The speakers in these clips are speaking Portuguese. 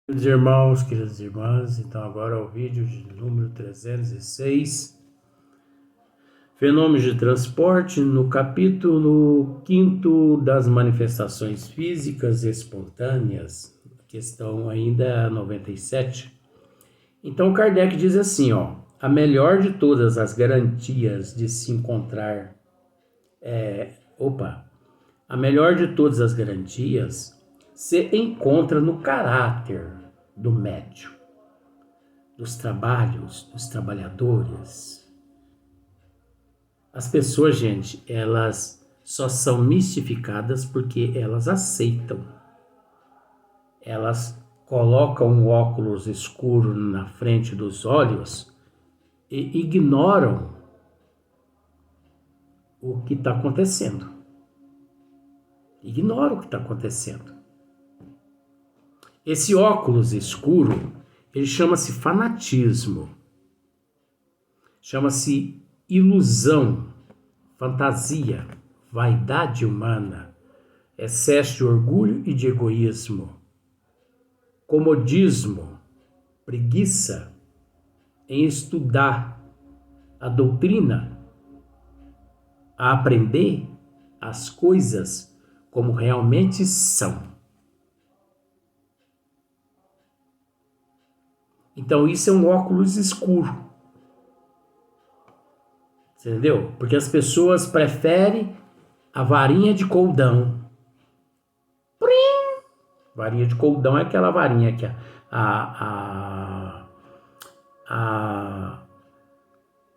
Queridos irmãos, queridas irmãs, então agora é o vídeo de número 306, Fenômenos de transporte, no capítulo 5 das manifestações físicas espontâneas, questão ainda 97. Então Kardec diz assim, a melhor de todas as garantias de se encontrar, a melhor de todas as garantias se encontra no caráter do médium, dos trabalhos, dos trabalhadores. As pessoas, gente, elas só são mistificadas porque elas aceitam. Elas colocam um óculos escuro na frente dos olhos e ignoram o que está acontecendo. Ignoram o que está acontecendo. Esse óculos escuro, ele chama-se fanatismo. Chama-se ilusão, fantasia, vaidade humana, excesso de orgulho e de egoísmo, comodismo, preguiça em estudar a doutrina, a aprender as coisas como realmente são. Então isso é um óculos escuro. Entendeu? Porque as pessoas preferem a varinha de coldão. Prim! Varinha de coldão é aquela varinha que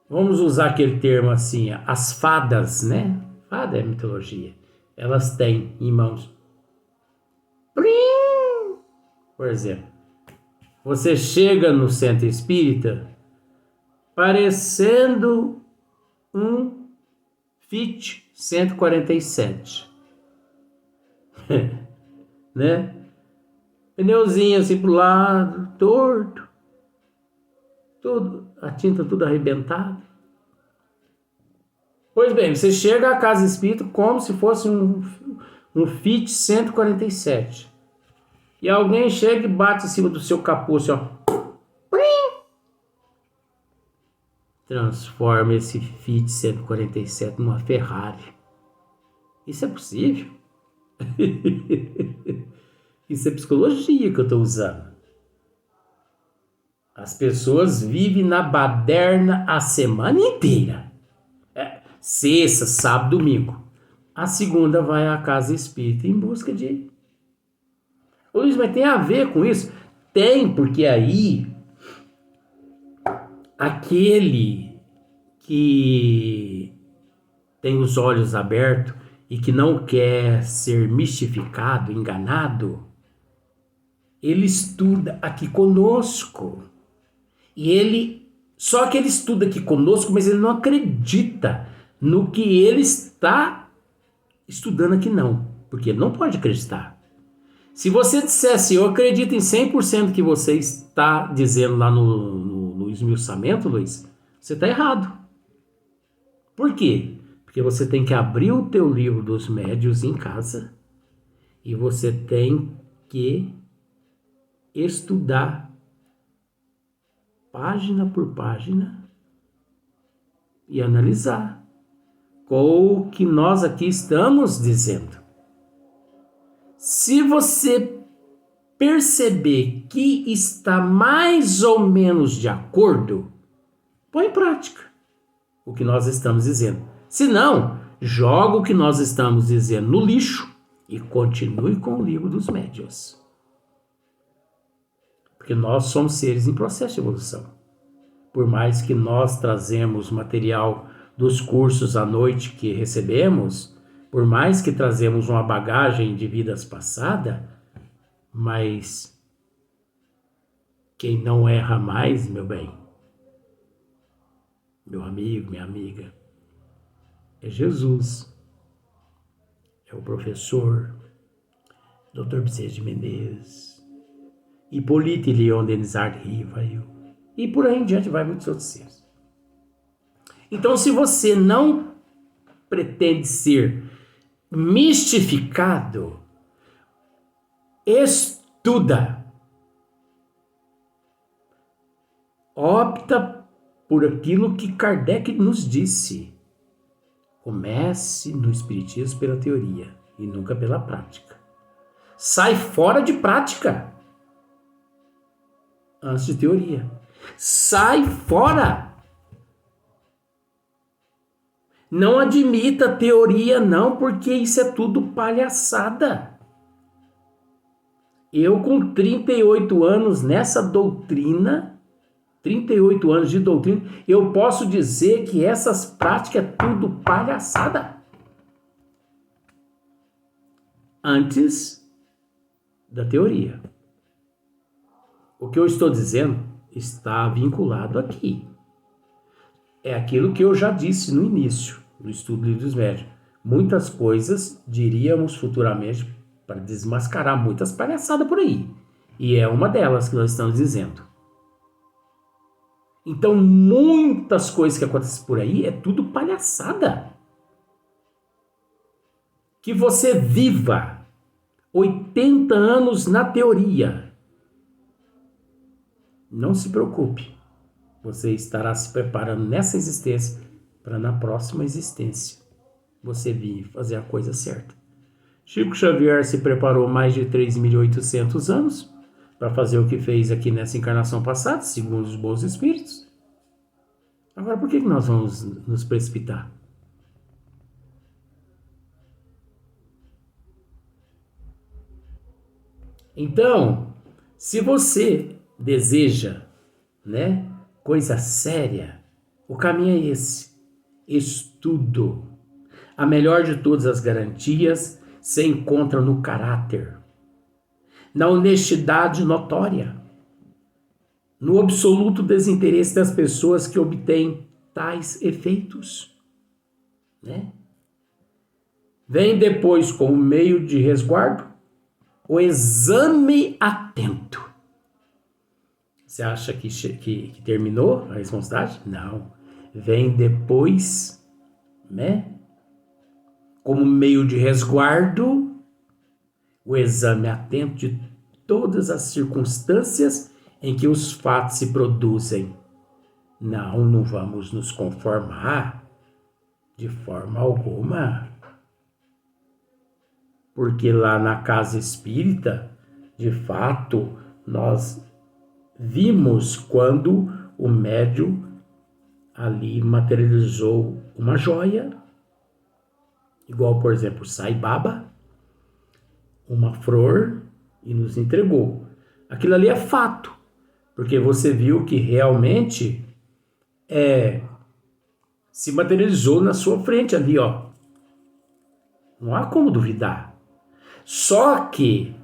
vamos usar aquele termo assim, as fadas, né? Fada é mitologia. Elas têm em mãos. Prim! Por exemplo, você chega no centro espírita parecendo um Fiat 147, né? Pneuzinho assim pro lado, torto, tudo, a tinta tudo arrebentada. Pois bem, você chega à casa espírita como se fosse um Fiat 147. E alguém chega e bate em cima do seu capô, assim, ó. Transforma esse Fiat 147 numa Ferrari. Isso é possível? Isso é psicologia que eu estou usando. As pessoas vivem na baderna a semana inteira. Sexta, sábado, domingo. A segunda vai à casa espírita em busca de... Luiz, mas tem a ver com isso? Tem, porque aí aquele que tem os olhos abertos e que não quer ser mistificado, enganado, ele estuda aqui conosco. E só que ele estuda aqui conosco, mas ele não acredita no que ele está estudando aqui não, porque ele não pode acreditar. Se você dissesse, eu acredito em 100% que você está dizendo lá no esmiuçamento, Luiz, você está errado. Por quê? Porque você tem que abrir o teu livro dos médiuns em casa e você tem que estudar página por página e analisar com o que nós aqui estamos dizendo. Se você perceber que está mais ou menos de acordo, põe em prática o que nós estamos dizendo. Se não, joga o que nós estamos dizendo no lixo e continue com o livro dos médiuns. Porque nós somos seres em processo de evolução. Por mais que nós trazemos material dos cursos à noite que recebemos, por mais que trazemos uma bagagem de vidas passadas, mas quem não erra mais, meu bem, meu amigo, minha amiga, é Jesus, é o professor Dr. Bezerra de Menezes, Hipólito Leon Denis Rivail, e por aí em diante vai muitos outros seres. Então, se você não pretende ser mistificado, estuda opta por aquilo que Kardec nos disse. Comece no Espiritismo pela teoria e nunca pela prática. Sai fora de prática antes de teoria. Sai fora. Não admita teoria não, porque isso é tudo palhaçada. Eu com 38 anos nessa doutrina, 38 anos de doutrina, eu posso dizer que essas práticas é tudo palhaçada. Antes da teoria. O que eu estou dizendo está vinculado aqui. É aquilo que eu já disse no início do estudo do Livro dos Médiuns. Muitas coisas, diríamos futuramente, para desmascarar muitas palhaçadas por aí. E é uma delas que nós estamos dizendo. Então, muitas coisas que acontecem por aí é tudo palhaçada. Que você viva 80 anos na teoria. Não se preocupe. Você estará se preparando nessa existência para na próxima existência você vir fazer a coisa certa. Chico Xavier se preparou mais de 3.800 anos para fazer o que fez aqui nessa encarnação passada, segundo os bons espíritos. Agora, por que nós vamos nos precipitar? Então, se você deseja, coisa séria, o caminho é esse. Estudo. A melhor de todas as garantias se encontra no caráter, na honestidade notória, no absoluto desinteresse das pessoas que obtêm tais efeitos. Vem depois, como meio de resguardo, o exame atento. Você acha que terminou a responsabilidade? Não. Vem depois, como meio de resguardo, o exame atento de todas as circunstâncias em que os fatos se produzem. Não vamos nos conformar de forma alguma. Porque lá na casa espírita, de fato, nós vimos quando o médium ali materializou uma joia, igual, por exemplo, Sai Baba, uma flor, e nos entregou. Aquilo ali é fato, porque você viu que realmente se materializou na sua frente ali, ó. Não há como duvidar. Só que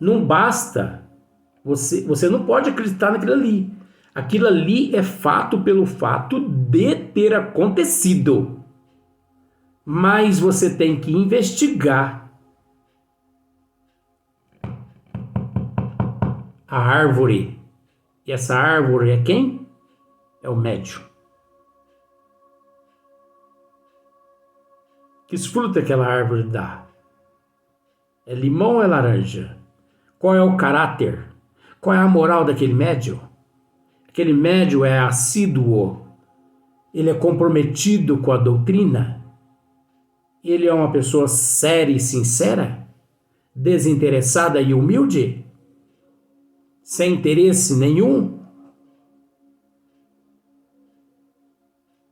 não basta, você não pode acreditar naquilo ali. Aquilo ali é fato pelo fato de ter acontecido. Mas você tem que investigar a árvore. E essa árvore é quem? É o médium. Que fruto aquela árvore dá? É limão ou é laranja? Qual é o caráter? Qual é a moral daquele médium? Aquele médium é assíduo? Ele é comprometido com a doutrina? Ele é uma pessoa séria e sincera? Desinteressada e humilde? Sem interesse nenhum?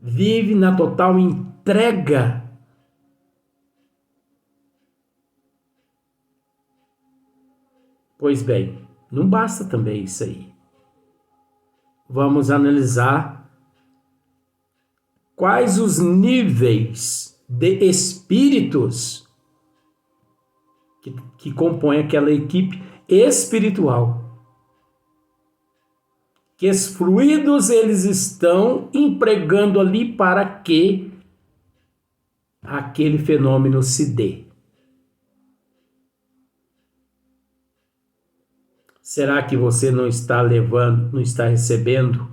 Vive na total entrega? Pois bem, não basta também isso aí. Vamos analisar quais os níveis de espíritos que compõem aquela equipe espiritual. Que fluidos eles estão empregando ali para que aquele fenômeno se dê. Será que você não está recebendo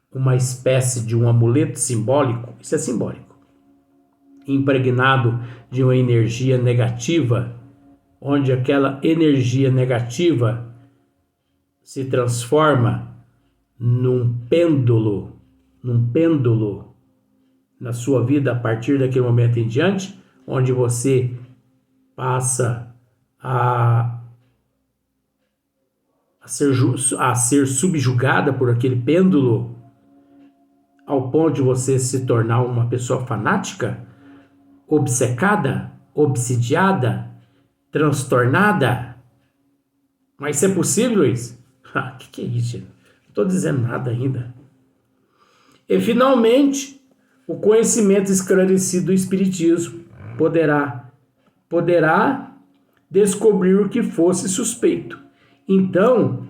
uma espécie de um amuleto simbólico? Isso é simbólico. Impregnado de uma energia negativa, onde aquela energia negativa se transforma num pêndulo na sua vida a partir daquele momento em diante, onde você passa a ser subjugada por aquele pêndulo ao ponto de você se tornar uma pessoa fanática, obcecada, obsidiada, transtornada. Mas isso é possível, Luiz? Que é isso, gente? Não estou dizendo nada ainda. E, finalmente, o conhecimento esclarecido do Espiritismo poderá descobrir o que fosse suspeito. Então,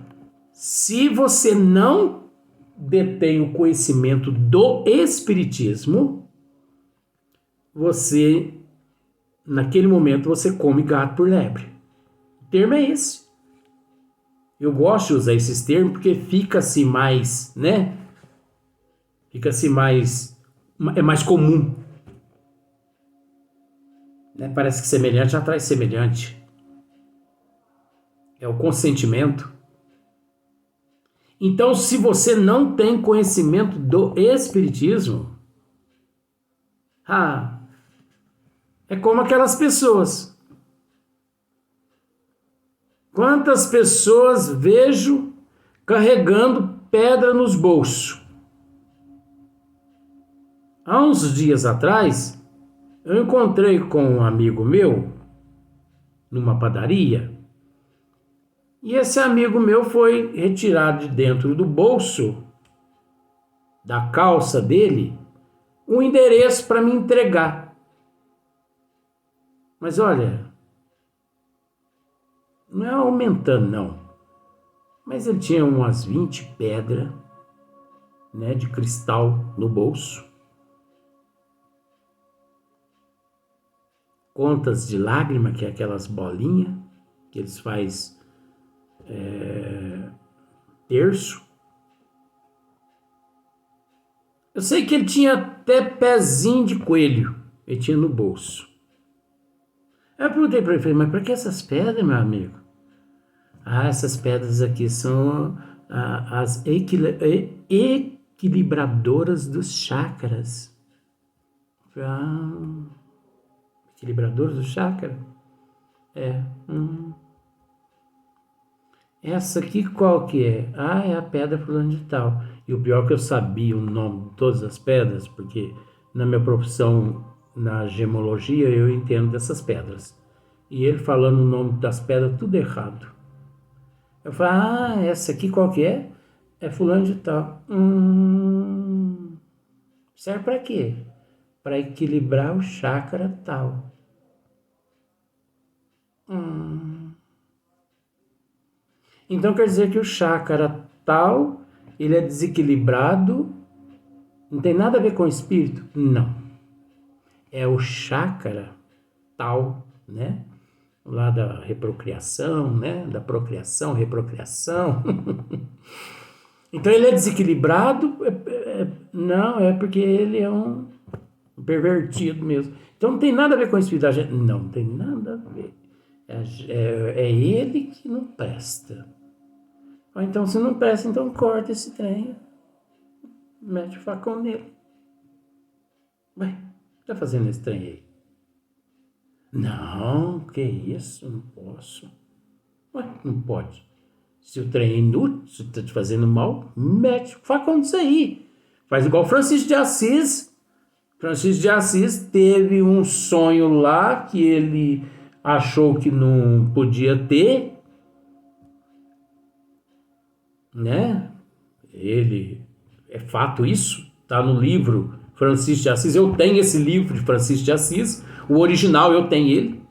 se você não detém o conhecimento do Espiritismo, naquele momento, você come gato por lebre. O termo é esse. Eu gosto de usar esses termos porque fica-se mais, né? Fica-se mais... É mais comum. Né? Parece que semelhante atrai semelhante. É o consentimento. Então, se você não tem conhecimento do Espiritismo, é como aquelas pessoas. Quantas pessoas vejo carregando pedra nos bolsos? Há uns dias atrás, eu encontrei com um amigo meu numa padaria e esse amigo meu foi retirar de dentro do bolso da calça dele um endereço para me entregar. Mas olha, não é aumentando não, mas ele tinha umas 20 pedras, né, de cristal no bolso. Contas de lágrima, que é aquelas bolinhas que eles fazem terço. Eu sei que ele tinha até pezinho de coelho, ele tinha no bolso. Eu perguntei para ele, mas para que essas pedras, meu amigo? Essas pedras aqui são as equilibradoras dos chakras. Equilibradoras do chakra? Essa aqui qual que é? É a pedra fulano de tal. E o pior é que eu sabia o nome de todas as pedras, porque na minha profissão, na gemologia, eu entendo dessas pedras. E ele falando o nome das pedras tudo errado. Eu falei, essa aqui qual que é? É fulano de tal. Serve para quê? Para equilibrar o chakra tal. Então quer dizer que o chakra tal, ele é desequilibrado, não tem nada a ver com o espírito? Não. É o chakra tal, né? Lá da reprocriação, né? Da procriação, reprocriação. Então ele é desequilibrado? Não, é porque ele é um pervertido mesmo. Então não tem nada a ver com a espiritualidade. Não tem nada a ver. É ele que não presta. Ou então, se não presta, então corta esse trem. Mete o facão nele. Ué, o que tá fazendo esse trem aí? Não, que isso? Não posso. Ué, não pode. Se o trem é inútil, se tá te fazendo mal, mete o facão nisso aí. Faz igual Francisco de Assis. Francisco de Assis teve um sonho lá que ele achou que não podia ter, né? É fato isso, tá no livro Francisco de Assis. Eu tenho esse livro de Francisco de Assis, o original eu tenho ele.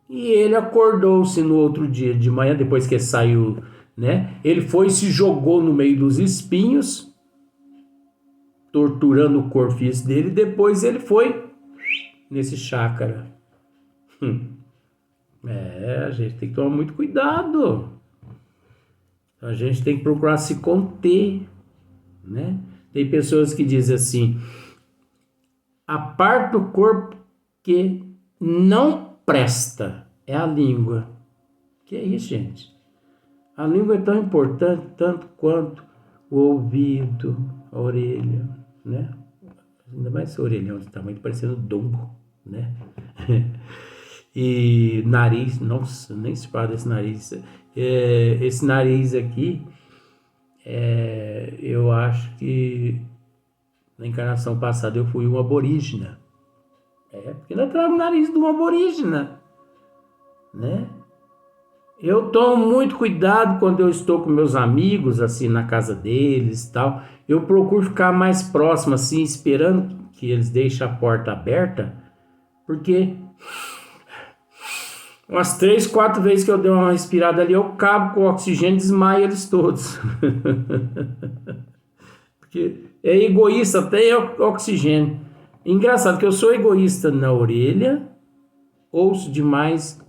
E ele acordou-se no outro dia de manhã, depois que ele saiu, né? Ele foi e se jogou no meio dos espinhos, torturando o corpo físico dele. Depois ele foi nesse chácara. A gente tem que tomar muito cuidado. A gente tem que procurar se conter, né? Tem pessoas que dizem assim, a parte do corpo que não presta é a língua. Que é isso, gente? A língua é tão importante, tanto quanto o ouvido, a orelha, né? Ainda mais esse orelhão de tamanho parecendo Dumbo, né? E nariz, nossa, nem se fala desse nariz. Esse nariz aqui, eu acho que na encarnação passada eu fui um aborígena. Porque nós trago o nariz de um aborígena, né? Eu tomo muito cuidado quando eu estou com meus amigos, assim, na casa deles e tal. Eu procuro ficar mais próximo, assim, esperando que eles deixem a porta aberta, porque umas 3, 4 vezes que eu dei uma respirada ali, eu cabo com o oxigênio e desmaio eles todos. Porque é egoísta até oxigênio. Engraçado que eu sou egoísta na orelha, ouço demais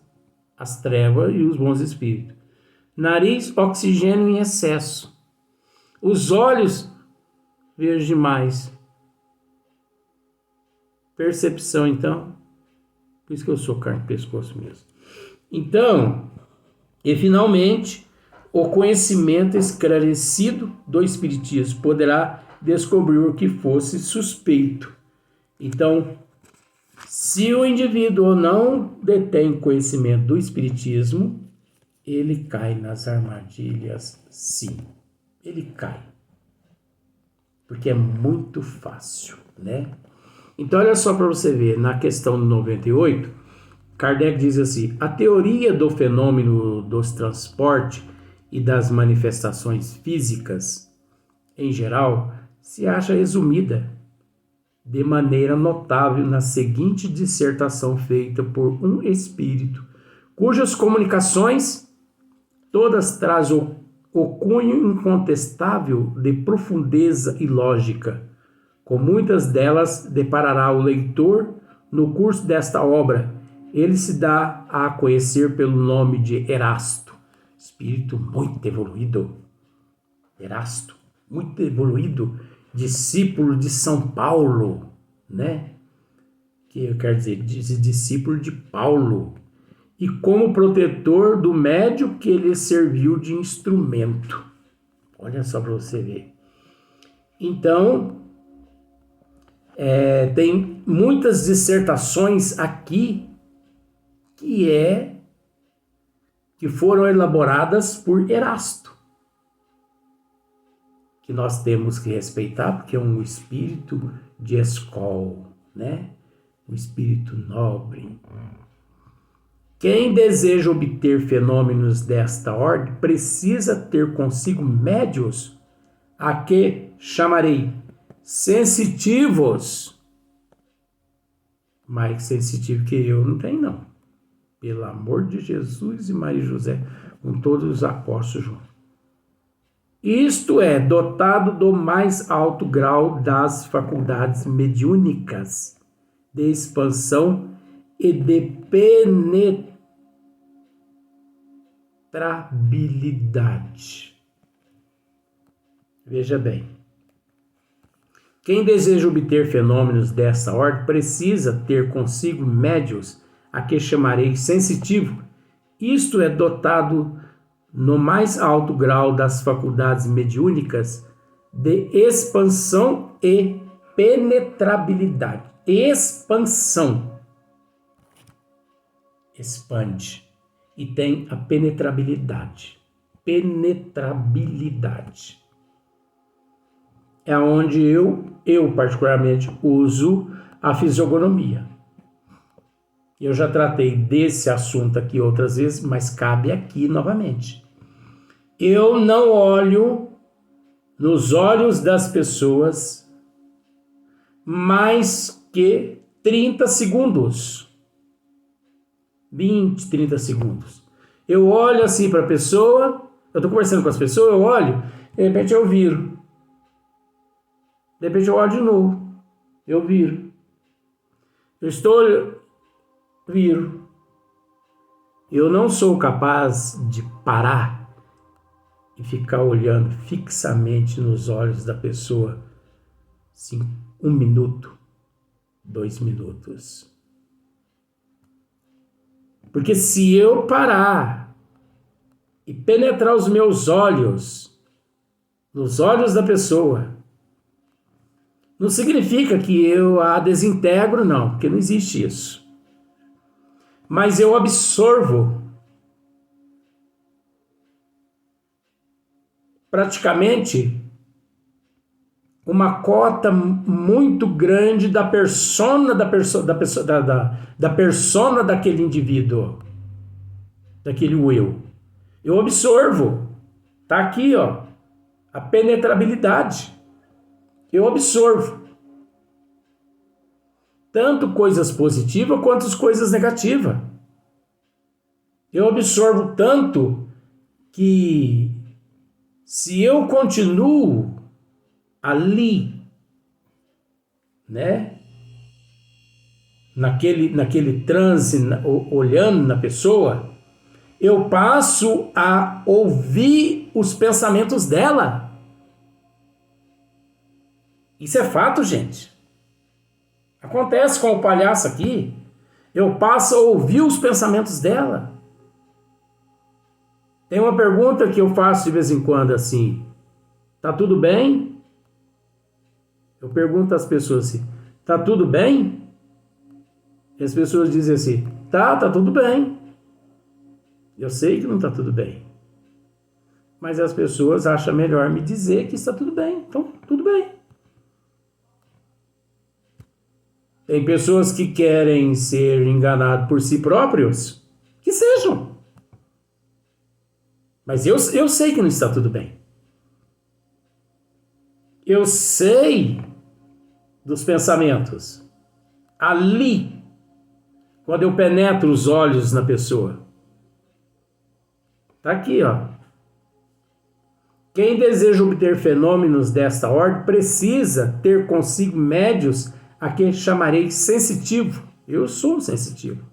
as trevas e os bons espíritos. Nariz, oxigênio em excesso. Os olhos, vejo demais. Percepção, então. Por isso que eu sou carne e pescoço mesmo. Então, e finalmente, o conhecimento esclarecido do Espiritismo poderá descobrir o que fosse suspeito. Então, se o indivíduo não detém conhecimento do Espiritismo, ele cai nas armadilhas, sim. Ele cai. Porque é muito fácil, né? Então, olha só para você ver, na questão 98, Kardec diz assim: a teoria do fenômeno dos transportes e das manifestações físicas, em geral, se acha resumida de maneira notável na seguinte dissertação feita por um espírito, cujas comunicações todas trazem o cunho incontestável de profundeza e lógica. Com muitas delas deparará o leitor no curso desta obra. Ele se dá a conhecer pelo nome de Erasto, espírito muito evoluído. Erasto, muito evoluído, discípulo de São Paulo, né? Que eu quero dizer, discípulo de Paulo. E como protetor do médium que ele serviu de instrumento. Olha só para você ver. Então, tem muitas dissertações aqui que foram elaboradas por Erasto, que nós temos que respeitar, porque é um espírito de escola, né? Um espírito nobre. Quem deseja obter fenômenos desta ordem precisa ter consigo médios a que chamarei sensitivos. Mais sensitivo que eu não tem, não. Pelo amor de Jesus e Maria José, com todos os apóstolos juntos. Isto é, dotado do mais alto grau das faculdades mediúnicas, de expansão e de penetrabilidade. Veja bem, quem deseja obter fenômenos dessa ordem precisa ter consigo médios a que chamarei sensitivo, isto é, dotado no mais alto grau das faculdades mediúnicas de expansão e penetrabilidade. Expansão. Expande. E tem a penetrabilidade. Penetrabilidade. É onde eu particularmente uso a fisionomia. Eu já tratei desse assunto aqui outras vezes, mas cabe aqui novamente. Eu não olho nos olhos das pessoas mais que 30 segundos. 20, 30 segundos. Eu olho assim para a pessoa, eu estou conversando com as pessoas, eu olho, de repente eu viro. De repente eu olho de novo, eu viro. Eu estou, viro. Eu não sou capaz de parar e ficar olhando fixamente nos olhos da pessoa, assim, 1 minuto, 2 minutos. Porque se eu parar e penetrar os meus olhos nos olhos da pessoa. Não significa que eu a desintegro, não, porque não existe isso. Mas eu absorvo praticamente uma cota muito grande da persona da persona daquele indivíduo, daquele eu. Eu absorvo. Tá aqui, ó, a penetrabilidade. Eu absorvo tanto coisas positivas quanto as coisas negativas. Eu absorvo tanto que se eu continuo ali, né, naquele transe, olhando na pessoa, eu passo a ouvir os pensamentos dela. Isso é fato, gente. Acontece com o palhaço aqui. Eu passo a ouvir os pensamentos dela. Tem uma pergunta que eu faço de vez em quando assim: tá tudo bem? Eu pergunto às pessoas assim: tá tudo bem? E as pessoas dizem assim: tá tudo bem. Eu sei que não tá tudo bem. Mas as pessoas acham melhor me dizer que está tudo bem. Então, tudo bem. Tem pessoas que querem ser enganadas por si próprios, que sejam. Mas eu sei que não está tudo bem. Eu sei dos pensamentos. Ali, quando eu penetro os olhos na pessoa. Tá aqui, ó. Quem deseja obter fenômenos desta ordem precisa ter consigo médios a que chamarei sensitivo. Eu sou um sensitivo.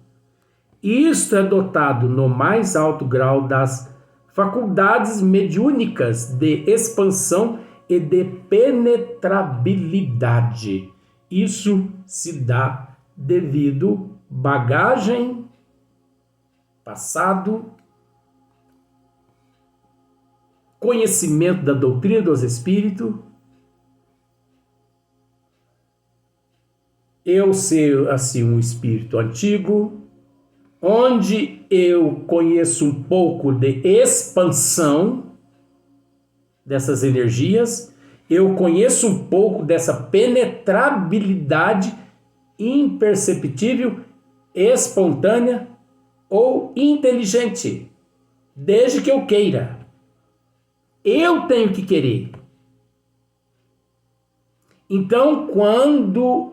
Isto é dotado no mais alto grau das faculdades mediúnicas de expansão e de penetrabilidade. Isso se dá devido bagagem, passado, conhecimento da doutrina dos espíritos, eu ser assim um espírito antigo, onde eu conheço um pouco de expansão dessas energias, eu conheço um pouco dessa penetrabilidade imperceptível, espontânea ou inteligente, desde que eu queira. Eu tenho que querer. Então, quando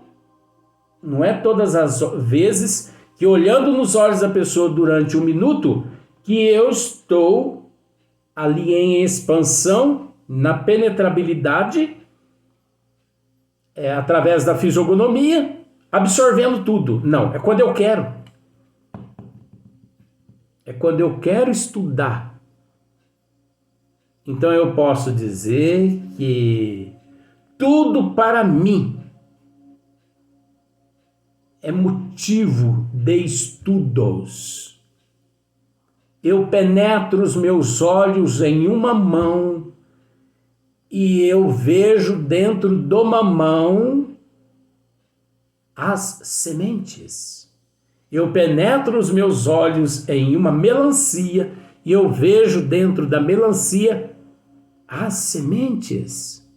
não é todas as vezes que olhando nos olhos da pessoa durante 1 minuto que eu estou ali em expansão, na penetrabilidade, através da fisionomia, absorvendo tudo. Não, é quando eu quero. É quando eu quero estudar. Então eu posso dizer que tudo para mim é motivo de estudos. Eu penetro os meus olhos em uma mão e eu vejo dentro de uma mão as sementes. Eu penetro os meus olhos em uma melancia e eu vejo dentro da melancia as sementes.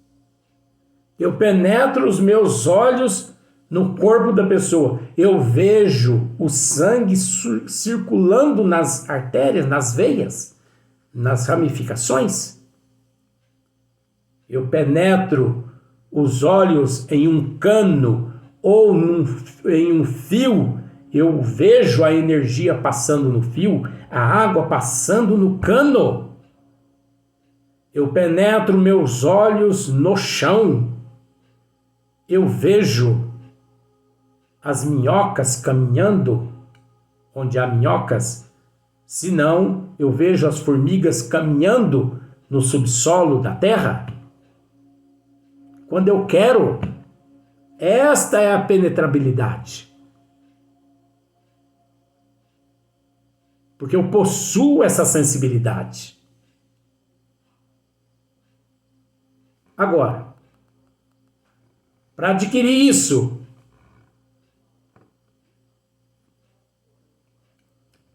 Eu penetro os meus olhos no corpo da pessoa. Eu vejo o sangue circulando nas artérias, nas veias, nas ramificações. Eu penetro os olhos em um cano ou em um fio. Eu vejo a energia passando no fio, a água passando no cano. Eu penetro meus olhos no chão. Eu vejo as minhocas caminhando onde há minhocas. Se não, eu vejo as formigas caminhando no subsolo da terra. Quando eu quero, esta é a penetrabilidade. Porque eu possuo essa sensibilidade. Agora, para adquirir isso,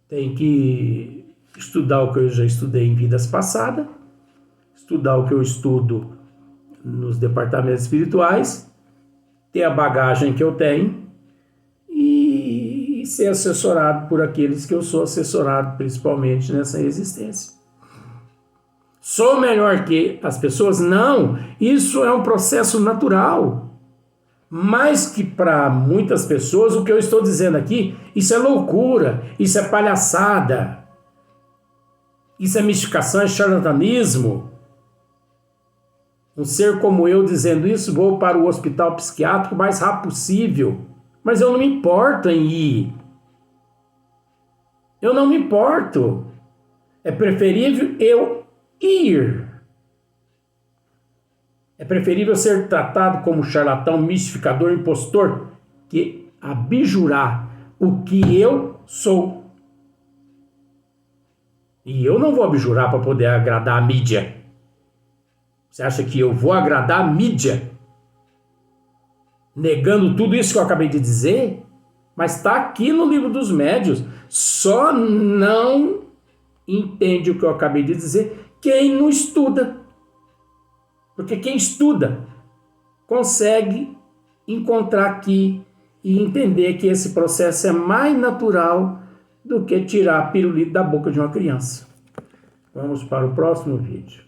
tem que estudar o que eu já estudei em vidas passadas, estudar o que eu estudo nos departamentos espirituais, ter a bagagem que eu tenho e ser assessorado por aqueles que eu sou assessorado, principalmente nessa existência. Sou melhor que as pessoas? Não, isso é um processo natural. Mas que para muitas pessoas, o que eu estou dizendo aqui, isso é loucura, isso é palhaçada, isso é mistificação, é charlatanismo. Um ser como eu dizendo isso, vou para o hospital psiquiátrico o mais rápido possível. Mas eu não me importo em ir. Eu não me importo. É preferível eu ir. É preferível ser tratado como charlatão, mistificador, impostor, que abjurar o que eu sou. E eu não vou abjurar para poder agradar a mídia. Você acha que eu vou agradar a mídia? Negando tudo isso que eu acabei de dizer? Mas está aqui no livro dos médiuns. Só não entende o que eu acabei de dizer quem não estuda. Porque quem estuda consegue encontrar aqui e entender que esse processo é mais natural do que tirar pirulito da boca de uma criança. Vamos para o próximo vídeo.